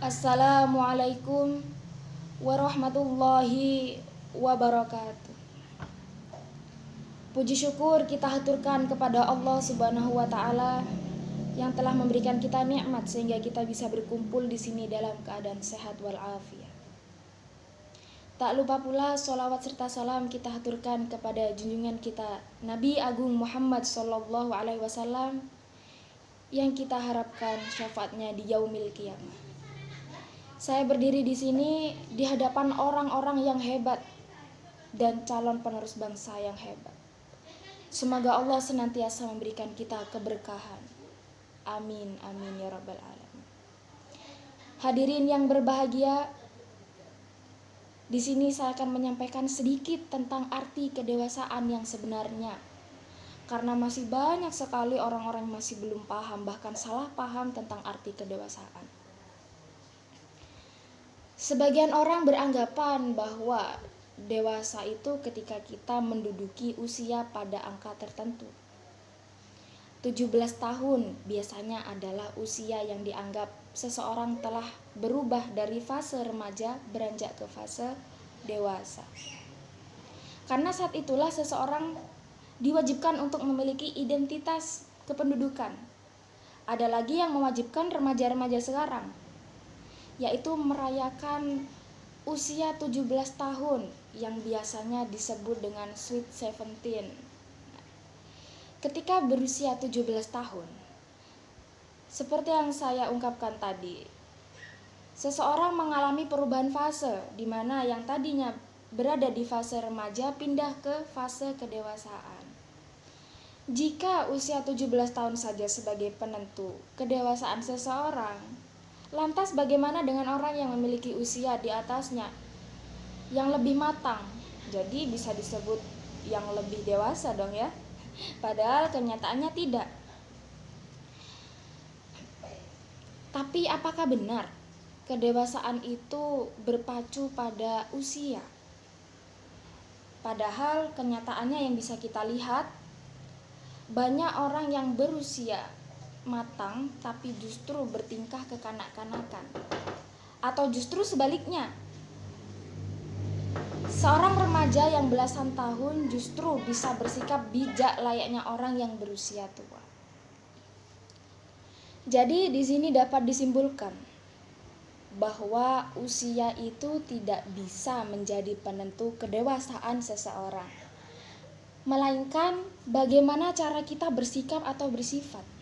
Assalamualaikum warahmatullahi wabarakatuh. Puji syukur kita haturkan kepada Allah Subhanahu wa taala yang telah memberikan kita nikmat sehingga kita bisa berkumpul di sini dalam keadaan sehat walafiat. Tak lupa pula sholawat serta salam kita haturkan kepada junjungan kita Nabi Agung Muhammad sallallahu alaihi wasallam yang kita harapkan syafaatnya di yaumil qiyamah. Saya berdiri di sini di hadapan orang-orang yang hebat dan calon penerus bangsa yang hebat. Semoga Allah senantiasa memberikan kita keberkahan. Amin, amin ya rabbal alamin. Hadirin yang berbahagia, di sini saya akan menyampaikan sedikit tentang arti kedewasaan yang sebenarnya. Karena masih banyak sekali orang-orang yang masih belum paham, bahkan salah paham tentang arti kedewasaan. Sebagian orang beranggapan bahwa dewasa itu ketika kita menduduki usia pada angka tertentu. 17 tahun biasanya adalah usia yang dianggap seseorang telah berubah dari fase remaja beranjak ke fase dewasa. Karena saat itulah seseorang diwajibkan untuk memiliki identitas kependudukan. Ada lagi yang mewajibkan remaja-remaja sekarang, yaitu merayakan usia 17 tahun yang biasanya disebut dengan Sweet 17. Ketika berusia 17 tahun, seperti yang saya ungkapkan tadi, seseorang mengalami perubahan fase di mana yang tadinya berada di fase remaja pindah ke fase kedewasaan. Jika usia 17 tahun saja sebagai penentu kedewasaan seseorang, lantas bagaimana dengan orang yang memiliki usia di atasnya yang lebih matang? Jadi bisa disebut yang lebih dewasa dong ya. Padahal kenyataannya tidak. Tapi apakah benar kedewasaan itu berpacu pada usia? Padahal kenyataannya yang bisa kita lihat, banyak orang yang berusia matang tapi justru bertingkah kekanak-kanakan, atau justru sebaliknya, seorang remaja yang belasan tahun justru bisa bersikap bijak layaknya orang yang berusia tua. Jadi di sini dapat disimpulkan bahwa usia itu tidak bisa menjadi penentu kedewasaan seseorang, melainkan bagaimana cara kita bersikap atau bersifat.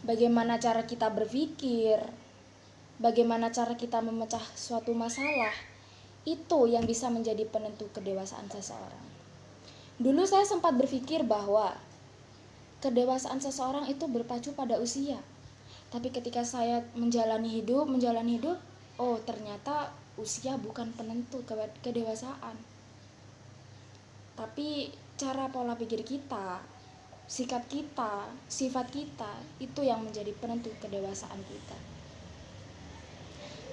Bagaimana cara kita berpikir, bagaimana cara kita memecah suatu masalah, itu yang bisa menjadi penentu kedewasaan seseorang. Dulu saya sempat berpikir bahwa kedewasaan seseorang itu berpacu pada usia. Tapi ketika saya menjalani hidup, oh ternyata usia bukan penentu kedewasaan. Tapi cara pola pikir kita, sikap kita, sifat kita, itu yang menjadi penentu kedewasaan kita.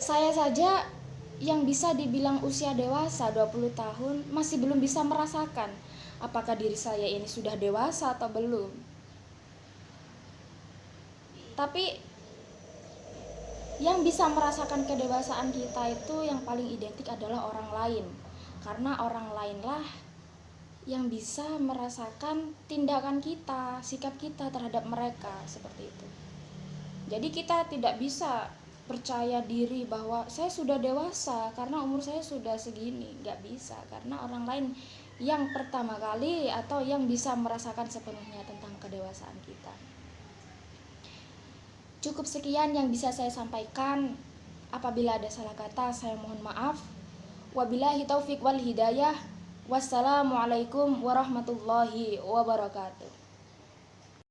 Saya saja yang bisa dibilang usia dewasa 20 tahun masih belum bisa merasakan apakah diri saya ini sudah dewasa atau belum. Tapi yang bisa merasakan kedewasaan kita itu yang paling identik adalah orang lain. Karena orang lainlah yang bisa merasakan tindakan kita, sikap kita terhadap mereka, seperti itu. Jadi kita tidak bisa percaya diri bahwa saya sudah dewasa karena umur saya sudah segini. Gak bisa, karena orang lain yang pertama kali atau yang bisa merasakan sepenuhnya tentang kedewasaan kita. Cukup sekian yang bisa saya sampaikan. Apabila ada salah kata, saya mohon maaf. Wabillahi taufiq wal hidayah. Wassalamualaikum warahmatullahi wabarakatuh.